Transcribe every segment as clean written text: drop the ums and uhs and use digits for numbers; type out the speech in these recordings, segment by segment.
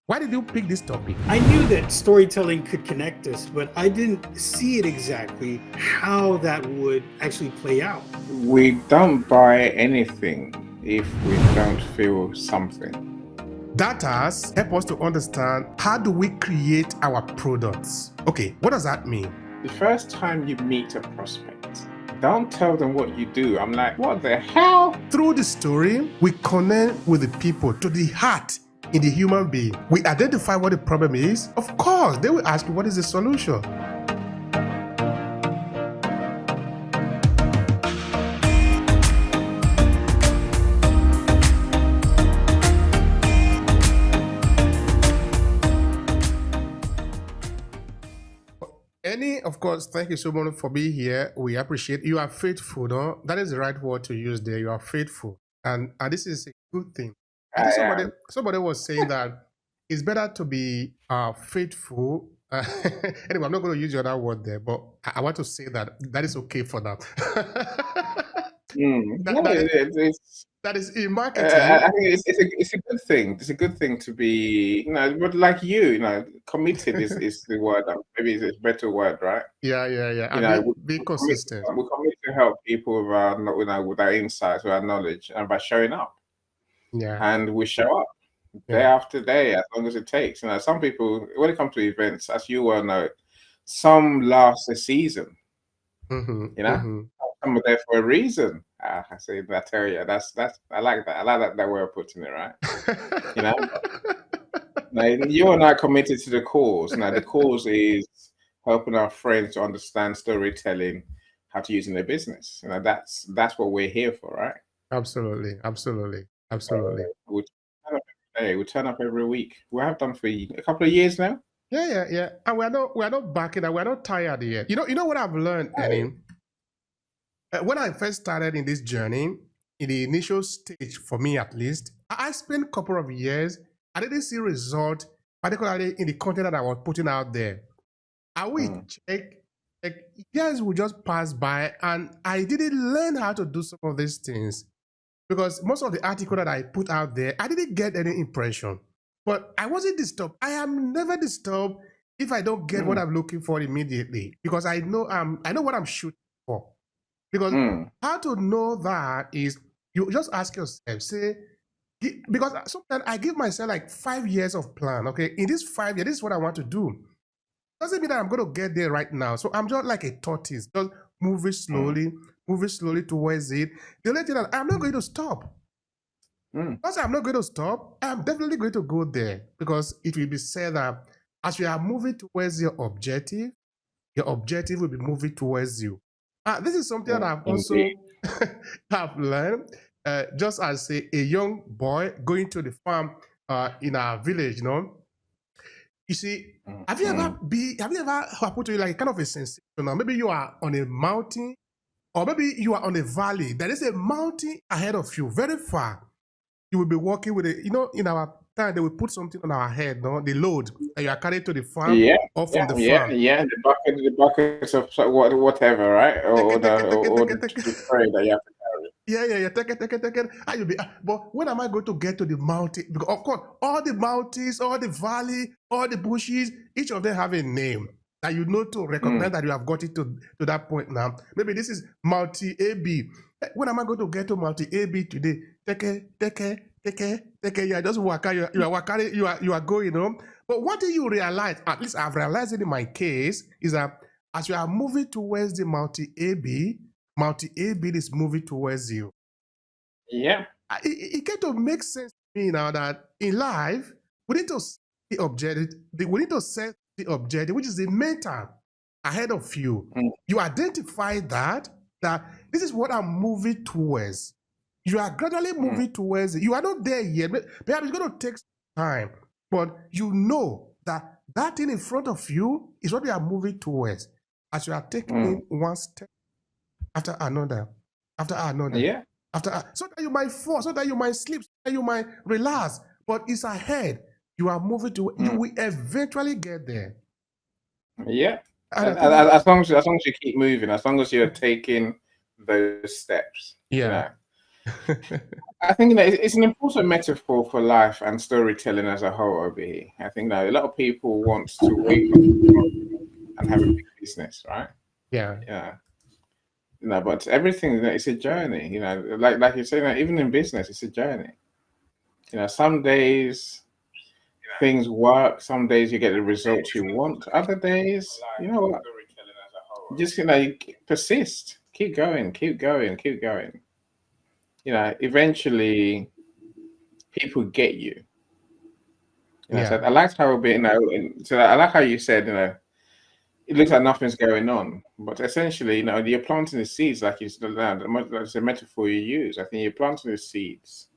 Why did you pick this topic? I knew that storytelling could connect us, but I didn't see it exactly how that would actually play out. We don't buy anything if we don't feel something. Data help us to understand how do we create our products. Okay, what does that mean? The first time you meet a prospect, don't tell them what you do. I'm like, what the hell? Through the story, we connect with the people to the heart in the human being. We identify what the problem is. Of course, they will ask you what is the solution. Of course, thank you so much for being here. We appreciate you are faithful. No? That is the right word to use there. You are faithful. And this is a good thing. I think somebody was saying that it's better to be faithful. Anyway, I'm not going to use the other word there, but I want to say that is okay for now. That is in marketing. I think it's a good thing. It's a good thing to be, but like committed is the word. Maybe it's a better word, right? Yeah. Be consistent. We commit to help people with our insights, with our knowledge, and by showing up. Yeah. And we show up day after day, as long as it takes. Some people, when it comes to events, as you well know, some last a season. Mm-hmm. Some are there for a reason. I say that. Tell you, that's I like that. I like that way of putting it, right? Now, you and I committed to the cause. Now the cause is helping our friends to understand storytelling, how to use it in their business. That's what we're here for, right? Absolutely. We turn up every week. We have done for a couple of years now. Yeah. And we're not backing out. We're not tired yet. You know what I've learned, Eddie? When I first started in this journey, in the initial stage, for me at least, I spent a couple of years. I didn't see result, particularly in the content that I was putting out there. I would check, years would just pass by, and I didn't learn how to do some of these things because most of the article that I put out there, I didn't get any impression. But I wasn't disturbed. I am never disturbed if I don't get what I'm looking for immediately because I know what I'm shooting for. Because how to know that is you just ask yourself, because sometimes I give myself like 5 years of plan. Okay, in this 5 years, this is what I want to do. Doesn't mean that I'm going to get there right now. So I'm just like a tortoise, just moving slowly towards it. The only thing that I'm not going to stop. Because I'm not going to stop, I'm definitely going to go there because it will be said that as you are moving towards your objective will be moving towards you. This is something that I've also have learned just as a young boy going to the farm in our village, You see, have you ever happened to you like kind of a sensation? Maybe you are on a mountain or maybe you are on a valley. There is a mountain ahead of you, very far. You will be walking with it. In our time, they will put something on our head, the load that you are carrying to the farm or from the farm. The buckets of whatever, right? Or the tray that you have to carry. Yeah. Take it. And you'll be, but when am I going to get to the mountain? Because of course, all the mountains, all the valley, all the bushes, each of them have a name that you know to recognize that you have got it to that point now. Maybe this is Multi AB. When am I going to get to Multi AB today? Take it. You are just walking. You are going. But what do you realize? At least I've realized it in my case is that as you are moving towards the Multi AB is moving towards you. Yeah. It came to make sense to me now that in life we need to set the objective. We need to set the objective, which is the mental ahead of you. You identify that this is what I'm moving towards. You are gradually moving towards it. You are not there yet. Perhaps it's going to take some time, but you know that thing in front of you is what you are moving towards as you are taking one step after another. Yeah. So that you might fall, so that you might sleep, so that you might relax. But it's ahead. You are moving to. You will eventually get there. Yeah. As long as you keep moving, as long as you're taking those steps. Yeah. I think it's an important metaphor for life and storytelling as a whole, Obehi. I think that a lot of people want to wake up and have a big business, right? Yeah. Yeah. But everything, it's a journey, like you're saying, even in business, it's a journey. Some days things work, some days you get the results you want, other days, you know what, just, you persist, keep going, keep going, keep going. Eventually people get you. So Yeah. I liked how a bit, so I like how you said, it looks like nothing's going on, but essentially, you're planting the seeds, like you said, that's a metaphor you use. I think you're planting the seeds,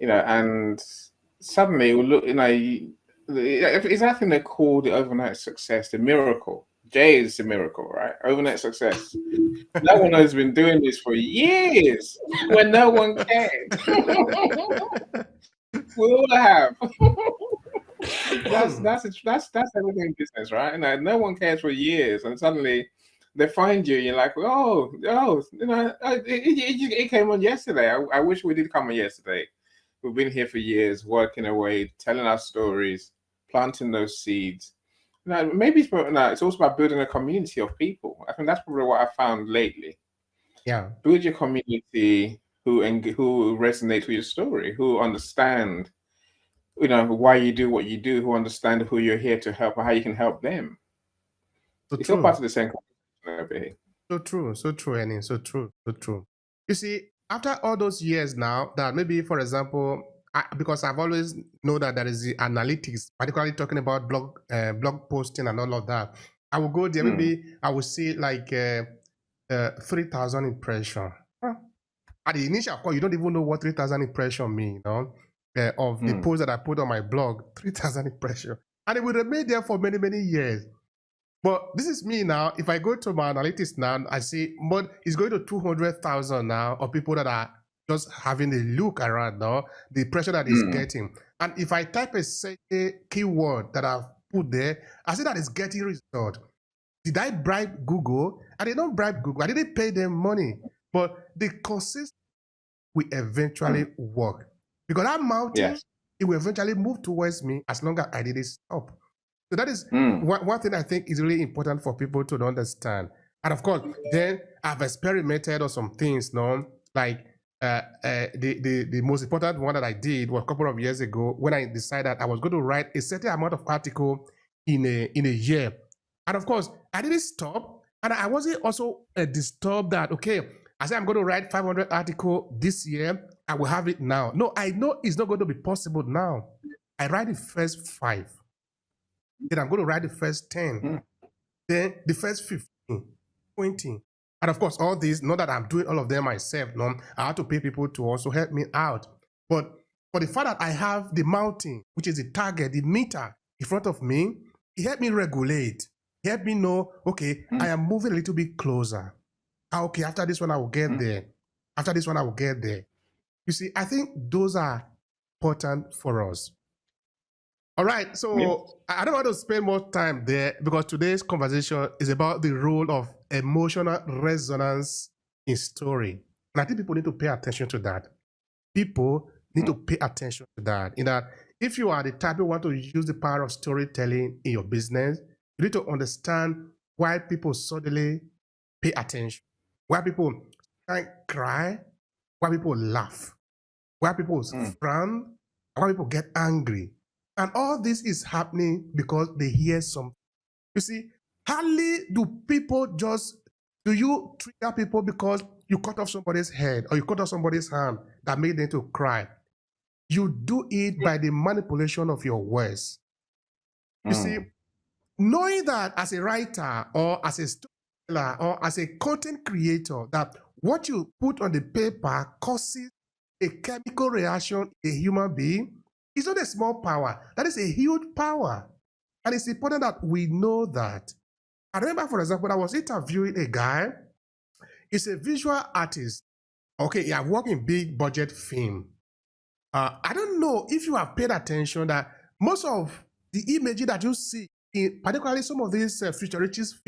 and suddenly it will look, it's that thing they call the overnight success, the miracle. Jay is the miracle, right? Overnight success. No one has been doing this for years when no one cared. We all have. That's everything in business, right? And no one cares for years, and suddenly they find you. You're like, it came on yesterday. I wish we did come on yesterday. We've been here for years, working away, telling our stories, planting those seeds. Maybe it's also about building a community of people. I think that's probably what I found lately. Yeah. Build your community who resonate with your story, who understand why you do what you do, who understand who you're here to help and how you can help them. So It's all true. part of the same conversation. So true, Annie. So true. You see, after all those years now, that maybe, for example, because I've always know that there is the analytics, particularly talking about blog posting and all of that. I will go there, maybe I will see like 3,000 impression. At the initial call, you don't even know what 3,000 impression mean, of the post that I put on my blog, 3,000 impression. And it will remain there for many, many years. But this is me now. If I go to my analytics now, I see it's going to 200,000 now of people that are just having a look around now, the pressure that it's getting. And if I type a keyword that I've put there, I see that it's getting result. Did I bribe Google? I did not bribe Google. I didn't pay them money. But the consistency will eventually work. Because that mountain, it will eventually move towards me as long as I didn't stop. So that is one thing I think is really important for people to understand. And of course, then I've experimented on some things, like the most important one that I did was a couple of years ago when I decided I was going to write a certain amount of article in a year. And of course, I didn't stop. And I wasn't also disturbed that, okay, I said I'm going to write 500 article this year. I will have it now. No, I know it's not going to be possible now. I write the first 5. Then I'm going to write the first 10. Then the first 15, 20. And of course, all these, not that I'm doing all of them myself. No, I have to pay people to also help me out. But for the fact that I have the mountain, which is the target, the meter in front of me, it helped me regulate. It helped me know, okay, I am moving a little bit closer. Okay, after this one, I will get there. After this one, I will get there. You see, I think those are important for us. All right, so I don't want to spend more time there because today's conversation is about the role of emotional resonance in story. And I think people need to pay attention to that. People need to pay attention to that. In that, if you are the type who want to use the power of storytelling in your business, you need to understand why people suddenly pay attention, why people cry, why people laugh, why people frown, why people get angry. And all this is happening because they hear something. You see, hardly do you trigger people because you cut off somebody's head or you cut off somebody's hand that made them to cry. You do it by the manipulation of your words. You see, knowing that as a writer or as a storyteller or as a content creator, that what you put on the paper causes a chemical reaction in a human being, it's not a small power. That is a huge power. And it's important that we know that. I remember, for example, I was interviewing a guy. He's a visual artist. Okay, he has worked in big budget film. I don't know if you have paid attention that most of the images that you see, particularly some of these futuristic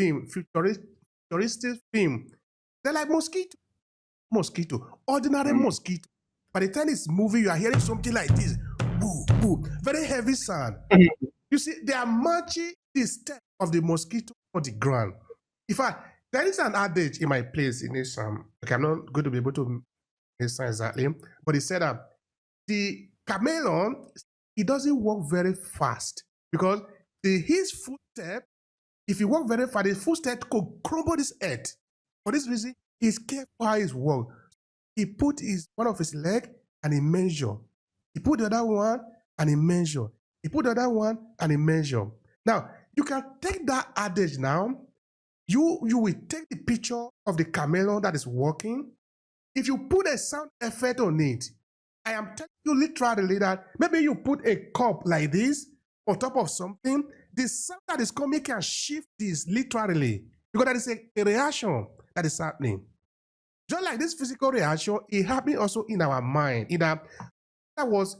film, they're like mosquitoes. mosquito, ordinary mosquito. By the time it's moving, you are hearing something like this. Boo, boo, very heavy sound. You see, they are marching the step of the mosquito on the ground. In fact, there is an adage in my place in this. Okay, I'm not going to be able to listen exactly, but he said that the chameleon, it doesn't walk very fast because his footstep, if you walk very fast, his footstep could crumble this earth. For this reason, he's careful how he's walk. He put one of his leg and he measure. He put the other one and he measure. He put the other one and he measure. Now, you can take that adage now. You will take the picture of the chameleon that is walking. If you put a sound effect on it, I am telling you literally that maybe you put a cup like this on top of something, the sound that is coming can shift this literally because that is a reaction that is happening. Just like this physical reaction, it happened also in our mind. In that was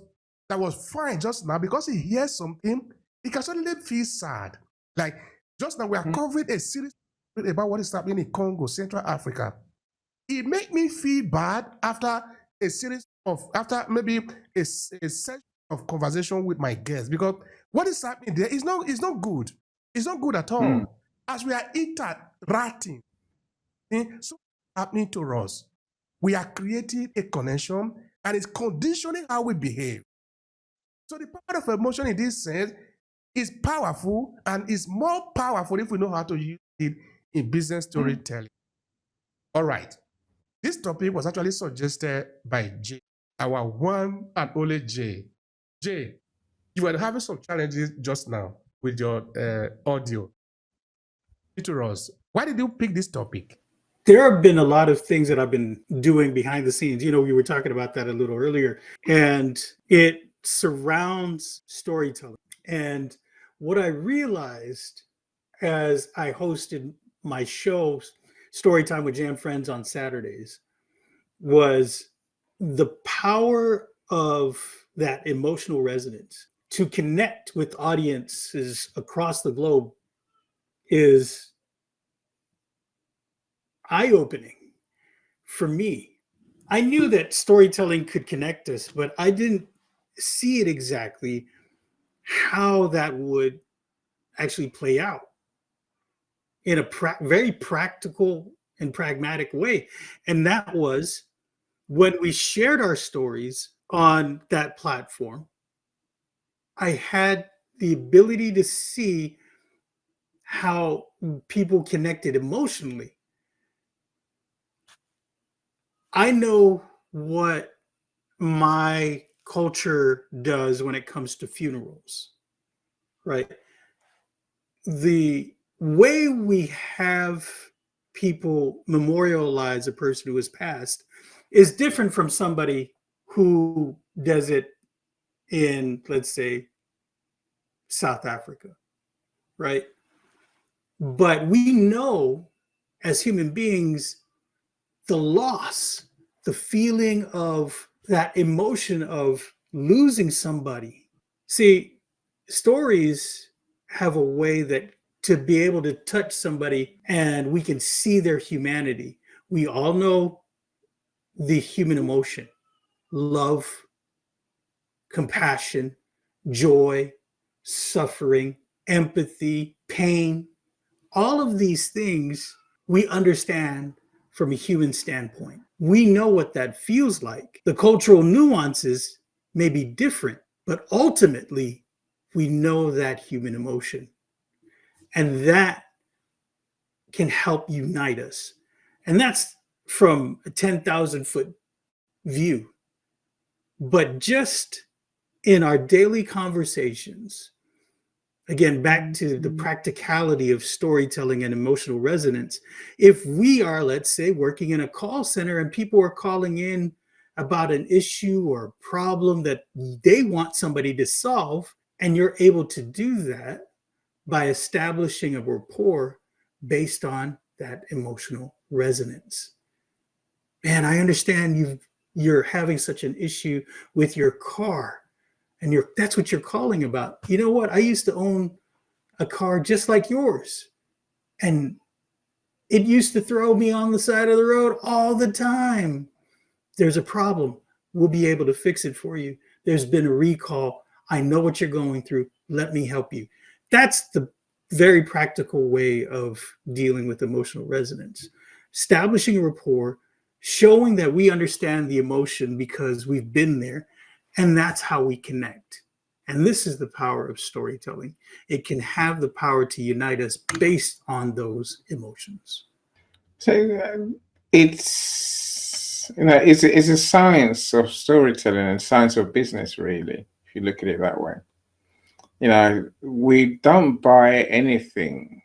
fine just now because he hears something, he can suddenly feel sad. Like just now we are covering a series about what is happening in Congo, Central Africa. It made me feel bad after a series of maybe a session of conversation with my guests because what is happening there is not good. It's not good at all. As we are interacting, so happening to us, we are creating a connection and it's conditioning how we behave. So the power of emotion in this sense is powerful and is more powerful if we know how to use it in business storytelling. All right. This topic was actually suggested by Jay, our one and only Jay. Jay, you were having some challenges just now with your audio. To us, why did you pick this topic? There have been a lot of things that I've been doing behind the scenes. You know, we were talking about that a little earlier, and it surrounds storytelling. And what I realized as I hosted my show, Storytime with Jam Friends on Saturdays, was the power of that emotional resonance to connect with audiences across the globe is eye-opening for me. I knew that storytelling could connect us, but I didn't see it exactly how that would actually play out in a very practical and pragmatic way. And that was when we shared our stories on that platform, I had the ability to see how people connected emotionally. I know what my culture does when it comes to funerals, right? The way we have people memorialize a person who has passed is different from somebody who does it in, let's say, South Africa, right? But we know as human beings, the loss, the feeling of that emotion of losing somebody. See, stories have a way that to be able to touch somebody and we can see their humanity. We all know the human emotion, love, compassion, joy, suffering, empathy, pain. All of these things we understand from a human standpoint. We know what that feels like. The cultural nuances may be different, but ultimately, we know that human emotion. And that can help unite us. And that's from a 10,000-foot view. But just in our daily conversations, again, back to the practicality of storytelling and emotional resonance. If we are, let's say, working in a call center and people are calling in about an issue or problem that they want somebody to solve, and you're able to do that by establishing a rapport based on that emotional resonance. Man, I understand you're having such an issue with your car, and that's what you're calling about. You know what? I used to own a car just like yours. And It used to throw me on the side of the road all the time. There's a problem. We'll be able to fix it for you. There's been a recall. I know what you're going through. Let me help you. That's the very practical way of dealing with emotional resonance. Establishing a rapport, showing that we understand the emotion because we've been there, and that's how we connect. And this is the power of storytelling. It can have the power to unite us based on those emotions. So it's a science of storytelling and science of business, really, if you look at it that way. We don't buy anything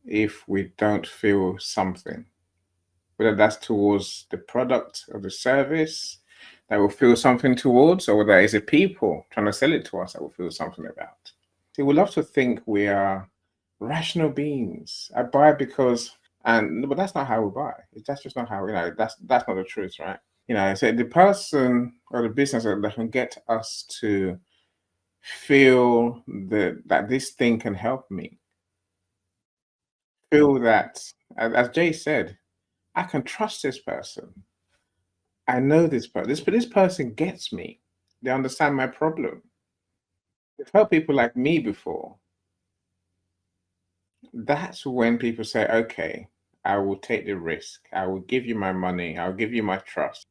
if we don't feel something, whether that's towards the product or the service that we'll feel something towards, or whether it's a people trying to sell it to us that we'll feel something about. See, we love to think we are rational beings. I buy because, but that's not how we buy. That's just not how, that's not the truth, right? So the person or the business that can get us to feel that this thing can help me, feel that, as Jay said, I can trust this person. I know this person. This person gets me. They understand my problem. They've helped people like me before. That's when people say, okay, I will take the risk. I will give you my money. I'll give you my trust.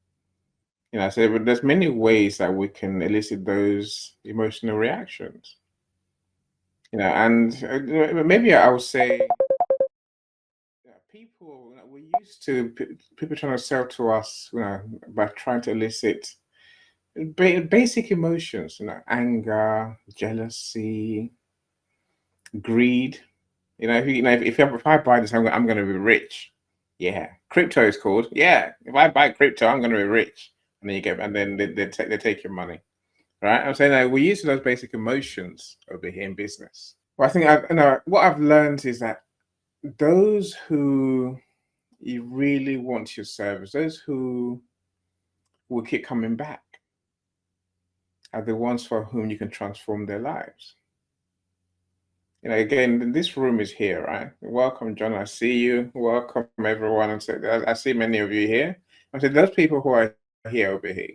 So there's many ways that we can elicit those emotional reactions. And maybe I would say people, we're used to people trying to sell to us, by trying to elicit basic emotions, anger, jealousy, greed. If I buy this, I'm going to be rich. Yeah, crypto is called. Yeah, if I buy crypto, I'm going to be rich. And then they take your money, right? I'm saying that we're used to those basic emotions over here in business. Well, I think what I've learned is that those who you really want your service, those who will keep coming back, are the ones for whom you can transform their lives. Again, this room is here, right? Welcome, John. I see you. Welcome, everyone. And so I see many of you here. I said, those people who are here over here,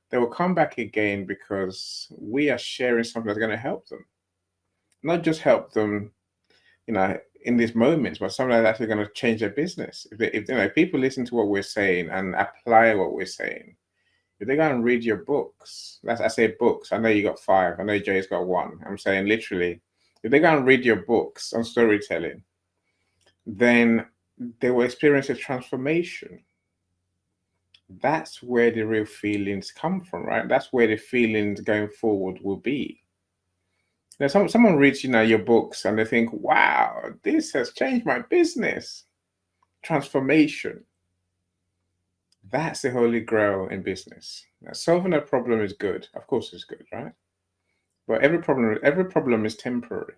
they will come back again because we are sharing something that's going to help them. Not just help them, in these moments, but something that's actually going to change their business. If people listen to what we're saying and apply what we're saying, if they go and read your books, I say books. I know you got 5. I know Jay's got 1. I'm saying literally, if they go and read your books on storytelling, then they will experience a transformation. That's where the real feelings come from, right? That's where the feelings going forward will be. Someone reads, your books and they think, wow, this has changed my business. Transformation. That's the holy grail in business. Now, solving a problem is good. Of course it's good, right? But every problem is temporary.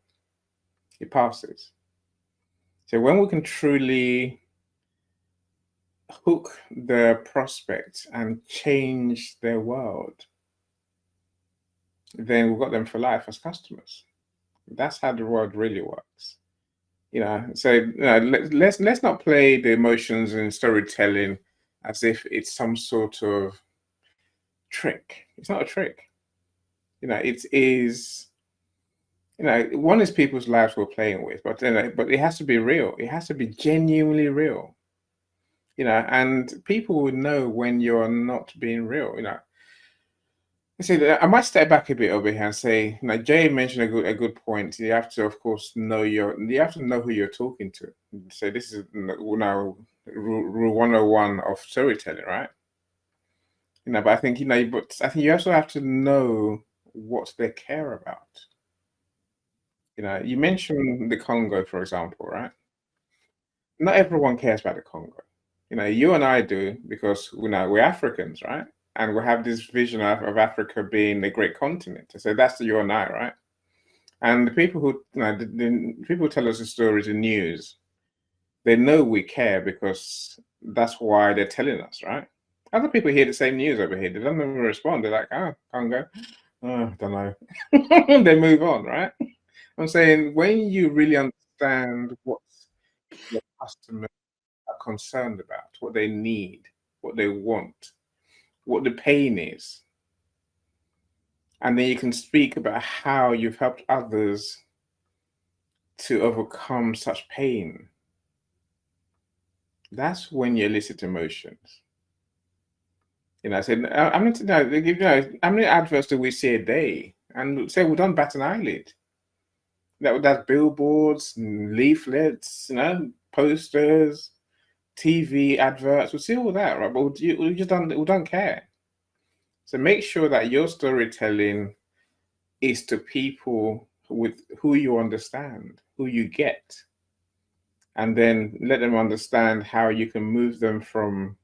It passes. So when we can truly hook the prospect and change their world, then we've got them for life as customers. That's how the world really works. So let's not play the emotions in storytelling as if it's some sort of trick. It's not a trick. It is. One is people's lives we're playing with, but it has to be real. It has to be genuinely real. And people will know when you're not being real. See, I might step back a bit over here and say, Jay mentioned a good point. You have to, of course, know who you're talking to. So this is now rule 101 of storytelling, right? But I think you also have to know what they care about. You mentioned the Congo, for example, right? Not everyone cares about the Congo. You and I do because we're Africans, right? And we have this vision of Africa being a great continent. So that's you and I, right? And the people who the people who tell us the stories, the news, they know we care because that's why they're telling us, right? Other people hear the same news over here. They don't even respond. They're like, oh, Congo. Oh, don't know. They move on, right? I'm saying when you really understand your customers are concerned about, what they need, what they want, what the pain is. And then you can speak about how you've helped others to overcome such pain. That's when you elicit emotions. I said, how many adverts do we see a day? And say we don't bat an eyelid. That's billboards, leaflets, posters, TV adverts. We see all that, right? But we don't care. So make sure that your storytelling is to people with who you understand, who you get, and then let them understand how you can move them from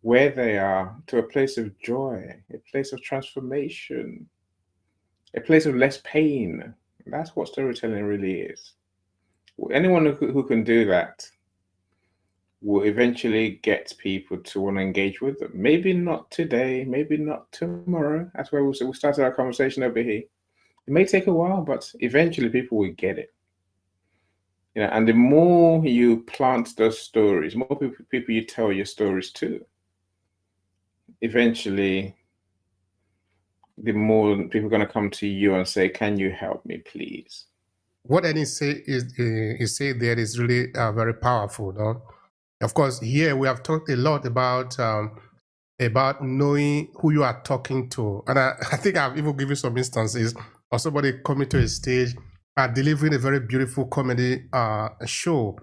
where they are to a place of joy, a place of transformation, a place of less pain. That's what storytelling really is. Anyone who can do that will eventually get people to want to engage with them. Maybe not today, maybe not tomorrow. That's where we started our conversation over here. It may take a while, but eventually people will get it. And the more you plant those stories, more people you tell your stories to, eventually the more people are going to come to you and say, can you help me, please? What Eddie say is say there is really very powerful. No? Of course, here we have talked a lot about knowing who you are talking to. And I think I've even given some instances of somebody coming to a stage delivering a very beautiful comedy show.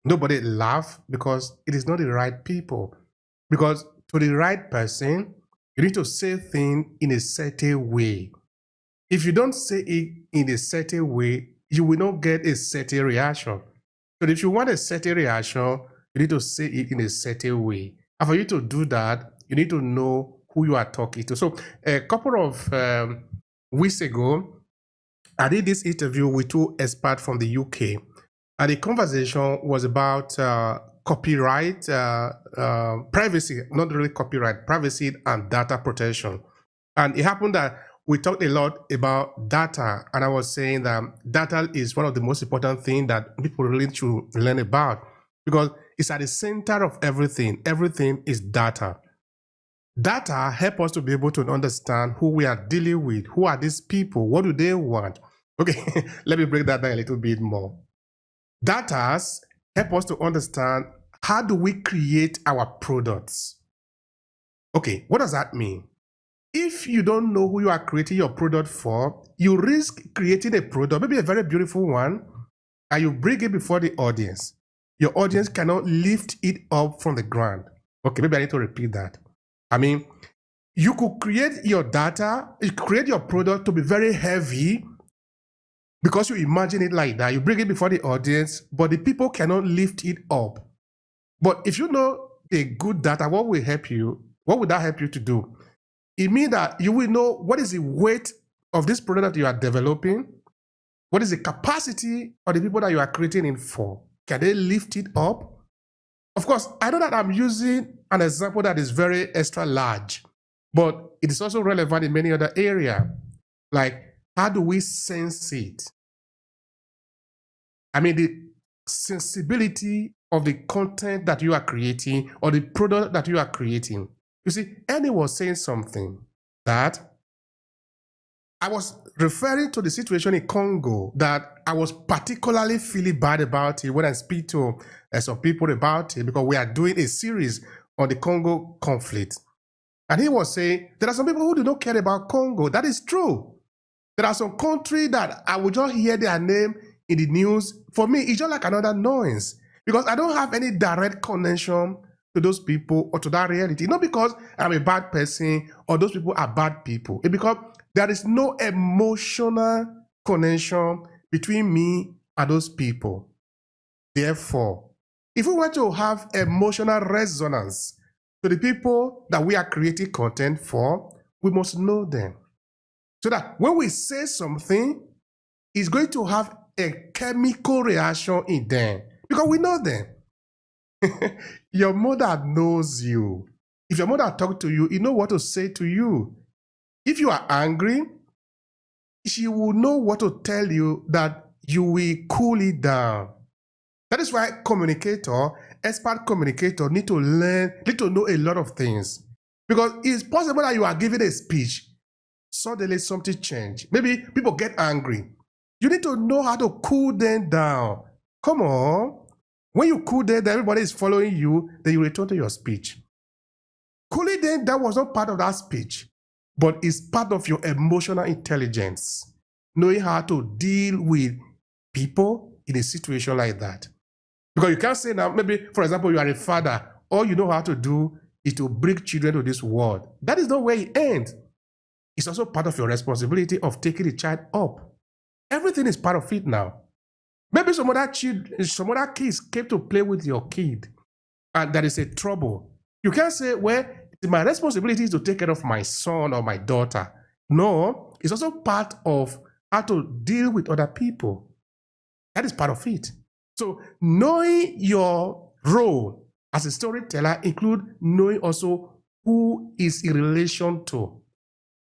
Nobody laugh because it is not the right people. Because to the right person, you need to say things in a certain way. If you don't say it in a certain way, you will not get a certain reaction. So if you want a certain reaction, you need to say it in a certain way. And for you to do that, you need to know who you are talking to. So a couple of weeks ago, I did this interview with two experts from the UK. And the conversation was about copyright, privacy, not really copyright, privacy and data protection. And it happened that we talked a lot about data. And I was saying that data is one of the most important things that people really should learn about because it's at the center of everything. Everything is data. Data help us to be able to understand who we are dealing with. Who are these people? What do they want? Okay, let me break that down a little bit more. Data help us to understand how do we create our products. Okay, what does that mean? If you don't know who you are creating your product for, you risk creating a product, maybe a very beautiful one, and you bring it before the audience. Your audience cannot lift it up from the ground. Okay, maybe I need to repeat that. I mean, you could create your data, you create your product to be very heavy because you imagine it like that. You bring it before the audience, but the people cannot lift it up. But if you know a good data, what will help you? What would that help you to do? It means that you will know what is the weight of this product that you are developing, what is the capacity of the people that you are creating it for. Can they lift it up? Of course, I know that I'm using an example that is very extra large, but it is also relevant in many other areas. Like, how do we sense it? I mean, the sensibility of the content that you are creating or the product that you are creating. You see, Annie was saying something that I was referring to the situation in Congo that I was particularly feeling bad about it when I speak to some people about it because we are doing a series on the Congo conflict. And he was saying, there are some people who do not care about Congo. That is true. There are some countries that I would just hear their name in the news. For me, it's just like another noise because I don't have any direct connection to those people or to that reality. Not because I'm a bad person or those people are bad people. It's because there is no emotional connection between me and those people. Therefore, if we want to have emotional resonance to the people that we are creating content for, we must know them. So that when we say something, it's going to have a chemical reaction in them because we know them. Your mother knows you. If your mother talks to you, you know what to say to you. If you are angry, she will know what to tell you that you will cool it down. That is why expert communicator need to know a lot of things. Because it's possible that you are giving a speech, suddenly something change. Maybe people get angry. You need to know how to cool them down. Come on. When you cool them down, everybody is following you, then you return to your speech. Cooling them down was not part of that speech, but it's part of your emotional intelligence, knowing how to deal with people in a situation like that. Because you can't say now, maybe, for example, you are a father, all you know how to do is to bring children to this world. That is not where it ends. It's also part of your responsibility of taking the child up. Everything is part of it now. Maybe some other kids came to play with your kid, and that is a trouble. You can't say, well, my responsibility is to take care of my son or my daughter. No, it's also part of how to deal with other people. That is part of it. So knowing your role as a storyteller include knowing also who is in relation to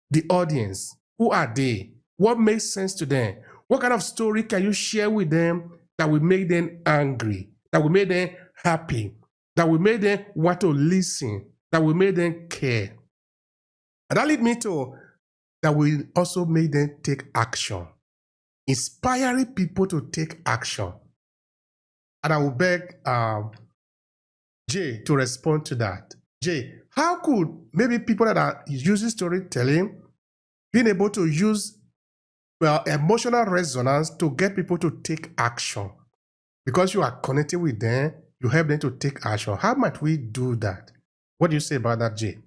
the audience. Who are they? What makes sense to them? What kind of story can you share with them that will make them angry, that will make them happy, that will make them want to listen, that will make them care? And that leads me to that will also make them take action, inspiring people to take action. And I will beg Jay to respond to that. Jay, how could maybe people that are using storytelling being able to use emotional resonance to get people to take action? Because you are connected with them, you help them to take action. How might we do that? What do you say about that, Jay?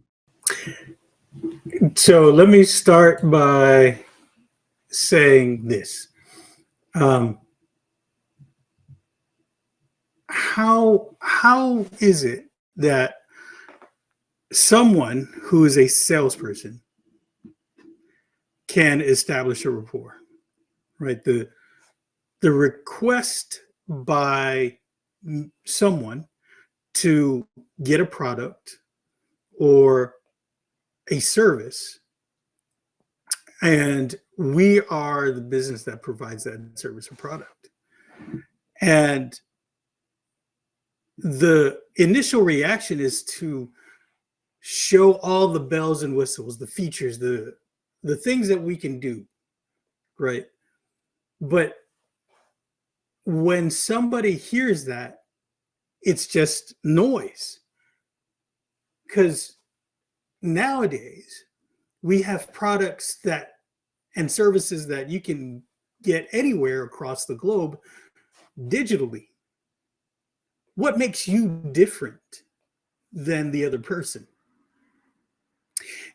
So let me start by saying this. How is it that someone who is a salesperson can establish a rapport, right? The request by someone to get a product or a service, and we are the business that provides that service or product. And the initial reaction is to show all the bells and whistles, the features, the things that we can do, right? But when somebody hears that, it's just noise. Because nowadays we have products that and services that you can get anywhere across the globe digitally. What makes you different than the other person?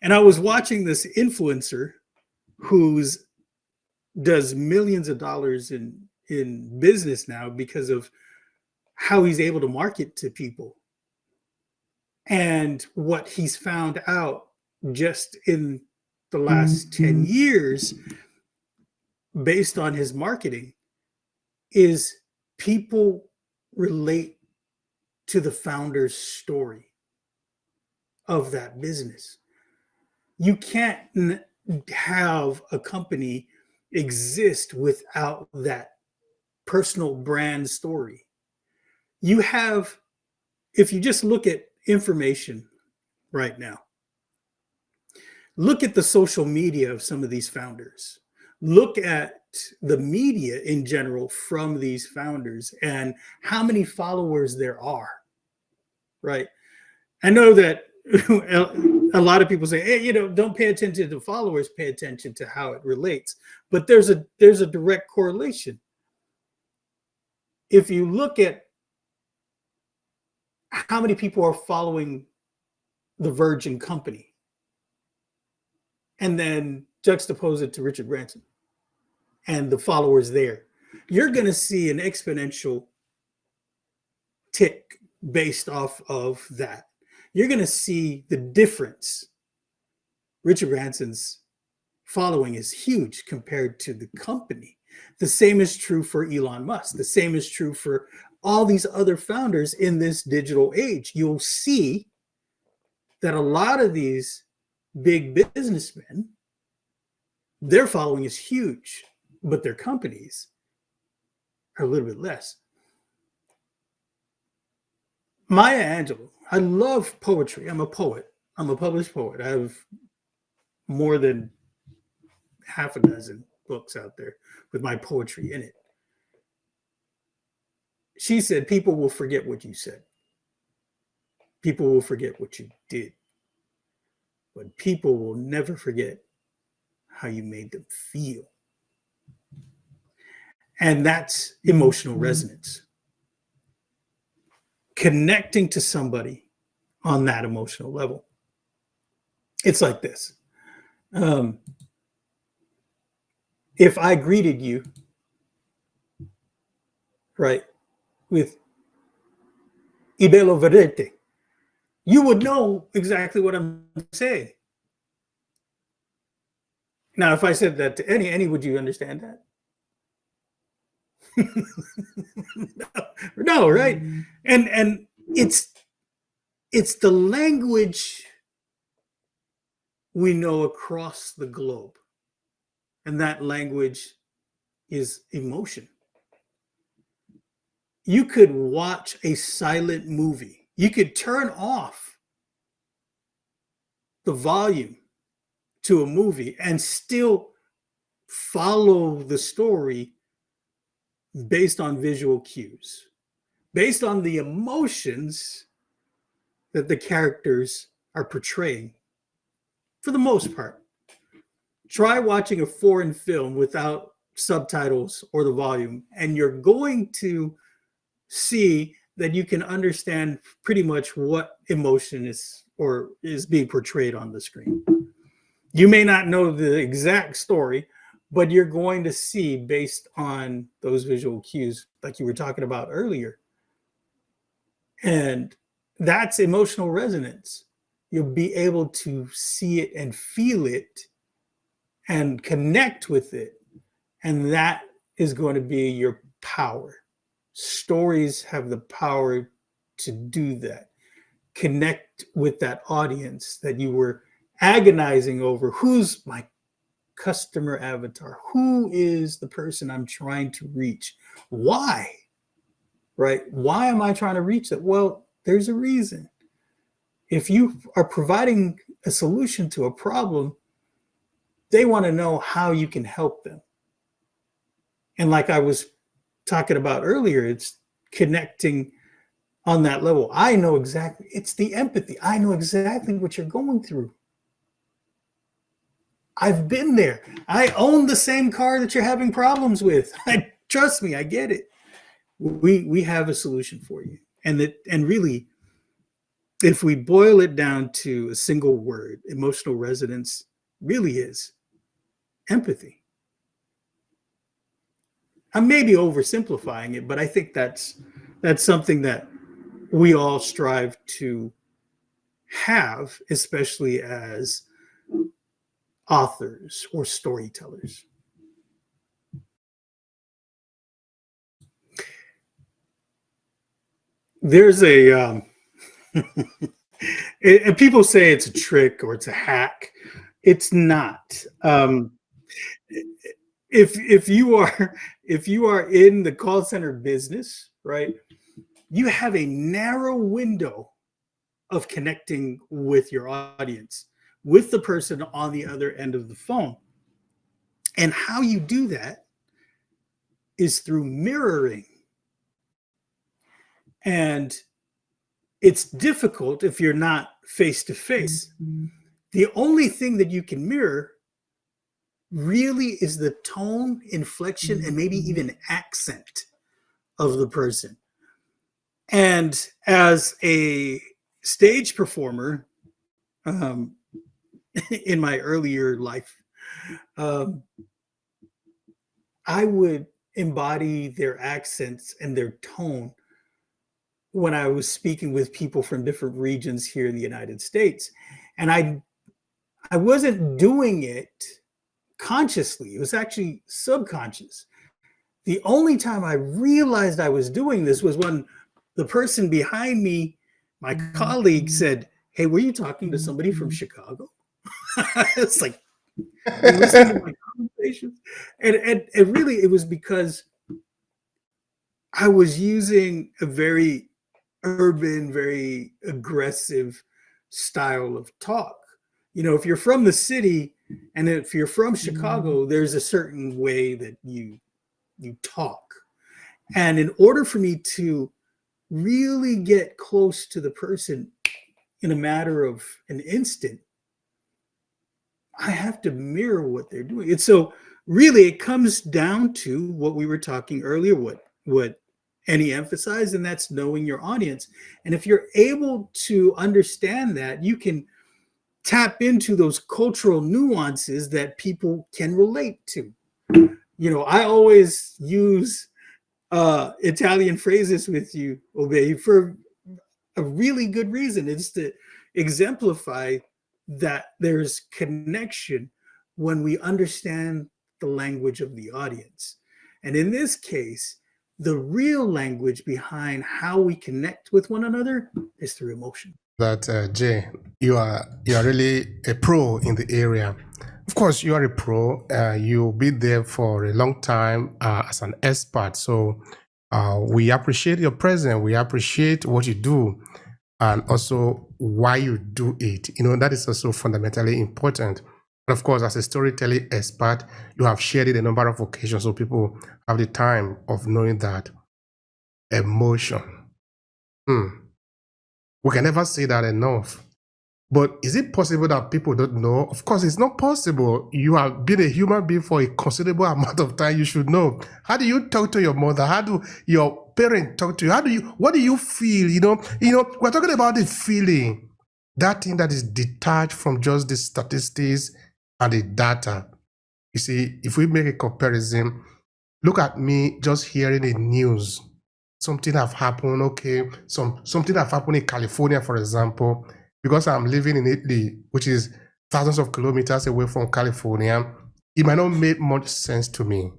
And I was watching this influencer who's does millions of dollars in business now because of how he's able to market to people. And what he's found out just in the last 10 years, based on his marketing, is people relate to the founder's story of that business. You can't have a company exist without that personal brand story. You have, if you just look at information right now, look at the social media of some of these founders, look at the media in general from these founders and how many followers there are, right? I know that a lot of people say, hey, don't pay attention to followers, pay attention to how it relates. But there's a direct correlation. If you look at how many people are following the Virgin Company and then juxtapose it to Richard Branson and the followers there, you're going to see an exponential tick based off of that. You're going to see the difference. Richard Branson's following is huge compared to the company. The same is true for Elon Musk. The same is true for all these other founders in this digital age. You'll see that a lot of these big businessmen, their following is huge, but their companies are a little bit less. Maya Angelou. I love poetry. I'm a poet. I'm a published poet. I have more than half a dozen books out there with my poetry in it. She said, people will forget what you said. People will forget what you did. But people will never forget how you made them feel. And that's emotional resonance. Connecting to somebody on that emotional level. It's like this. If I greeted you, right, with Ibelo Verete, you would know exactly what I'm saying. Now, if I said that to any, would you understand that? No, right? And it's the language we know across the globe. And that language is emotion. You could watch a silent movie. You could turn off the volume to a movie and still follow the story based on visual cues, based on the emotions that the characters are portraying, for the most part. Try watching a foreign film without subtitles or the volume, and you're going to see that you can understand pretty much what emotion is being portrayed on the screen. You may not know the exact story, but you're going to see based on those visual cues, like you were talking about earlier. And that's emotional resonance. You'll be able to see it and feel it and connect with it. And that is going to be your power. Stories have the power to do that. Connect with that audience that you were agonizing over. Who's my customer avatar? Who is the person I'm trying to reach? Why? Right? Why am I trying to reach that? Well, there's a reason. If you are providing a solution to a problem, they want to know how you can help them. And like I was talking about earlier, it's connecting on that level. I know exactly, it's the empathy. I know exactly what you're going through. I've been there. I own the same car that you're having problems with. Trust me, I get it. We have a solution for you. And really, if we boil it down to a single word, emotional resonance really is empathy. I may be oversimplifying it, but I think that's something that we all strive to have, especially as authors or storytellers. There's a and people say it's a trick or it's a hack. It's not. If you are in the call center business, right, you have a narrow window of connecting with your audience, with the person on the other end of the phone. And how you do that is through mirroring. And it's difficult if you're not face to face. The only thing that you can mirror really is the tone, inflection, and maybe even accent of the person. And as a stage performer, in my earlier life, I would embody their accents and their tone when I was speaking with people from different regions here in the United States. And I wasn't doing it consciously. It was actually subconscious. The only time I realized I was doing this was when the person behind me, my colleague, said, "Hey, were you talking to somebody from Chicago?" It's like, you listening to my conversations? And really, it was because I was using a very urban, very aggressive style of talk. You know, if you're from the city and if you're from Chicago, there's a certain way that you talk. And in order for me to really get close to the person in a matter of an instant, I have to mirror what they're doing. And so really it comes down to what we were talking earlier, what Annie emphasized, and that's knowing your audience. And if you're able to understand that, you can tap into those cultural nuances that people can relate to. You know, I always use Italian phrases with you, Obehi, for a really good reason. It's to exemplify that there's connection when we understand the language of the audience. And in this case, the real language behind how we connect with one another is through emotion. That Jay, you are really a pro in the area. Of course, you are a pro. You've been there for a long time as an expert. So we appreciate your presence. We appreciate what you do, and also why you do it. You know, that is also fundamentally important. And of course, as a storytelling expert, you have shared it a number of occasions, so people have the time of knowing that emotion. We can never say that enough. But is it possible that people don't know? Of course, it's not possible. You have been a human being for a considerable amount of time. You should know. How do you talk to your mother? How do your parents talk to you? What do you feel? You know, we're talking about the feeling, that thing that is detached from just the statistics and the data. You see, if we make a comparison, look at me just hearing the news. Something have happened, okay? Something have happened in California, for example. Because I'm living in Italy, which is thousands of kilometers away from California, it might not make much sense to me.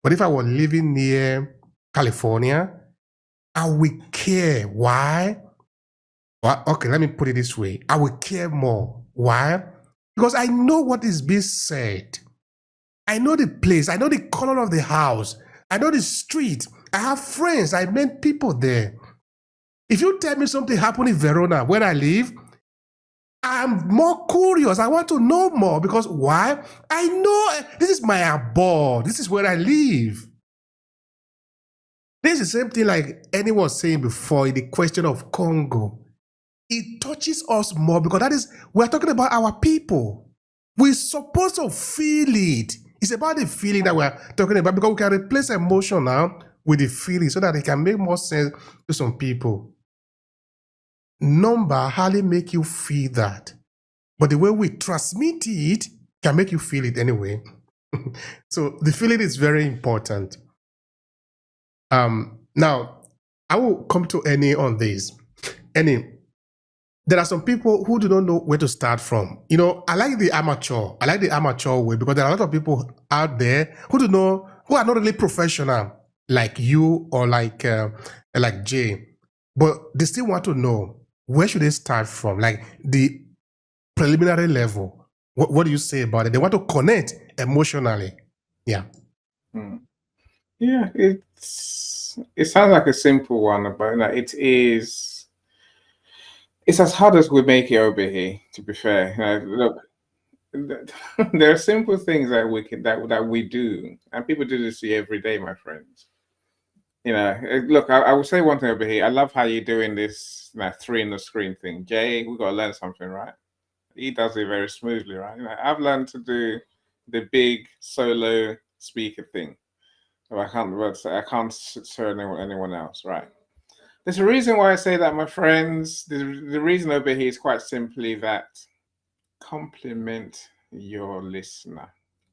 But if I were living near California, I would care. Why? Well, okay, let me put it this way. I would care more. Why? Because I know what is being said. I know the place. I know the color of the house. I know the street. I have friends. I met people there. If you tell me something happened in Verona where I live, I'm more curious. I want to know more because why? I know this is my abode. This is where I live. This is the same thing like Annie was saying before in the question of Congo. It touches us more because that is, we're talking about our people. We're supposed to feel it. It's about the feeling that we're talking about because we can replace emotion now with the feeling so that it can make more sense to some people. Number hardly make you feel that. But the way we transmit it can make you feel it anyway. So the feeling is very important. Now, I will come to Annie on this. Annie, there are some people who do not know where to start from. You know, I like the amateur way because there are a lot of people out there who are not really professional like you or like Jay, but they still want to know where should they start from, like the preliminary level. What do you say about it? They want to connect emotionally. Yeah. Yeah, it sounds like a simple one, but it is. It's as hard as we make it over here. To be fair, look, there are simple things that we do, and people do this every day, my friends. You know, look, I will say one thing over here. I love how you're doing this 3 in the screen thing. Jay, we got to learn something, right? He does it very smoothly, right? You know, I've learned to do the big solo speaker thing. I can't show anyone else, right? There's a reason why I say that, my friends. The reason over here is quite simply that compliment your listener.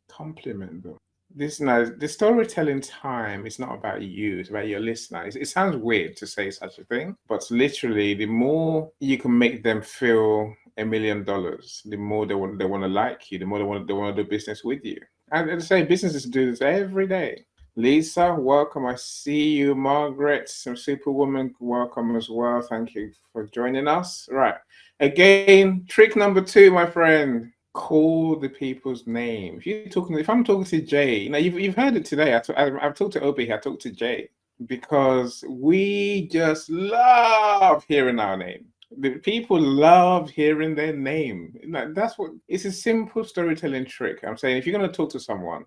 Compliment them. The storytelling time is not about you, it's about your listener. It sounds weird to say such a thing, but literally, the more you can make them feel $1 million, the more they want to like you, the more they want to do business with you. And I say businesses do this every day. Lisa, welcome. I see you. Margaret, some superwoman, welcome as well. Thank you for joining us. Right. Again, trick number 2, my friend. Call the people's name. If I'm talking to Jay, you've heard it today. I've talked to Obehi, I talked to Jay. because we just love hearing our name. The people love hearing their name. That's what it's a simple storytelling trick. I'm saying if you're going to talk to someone,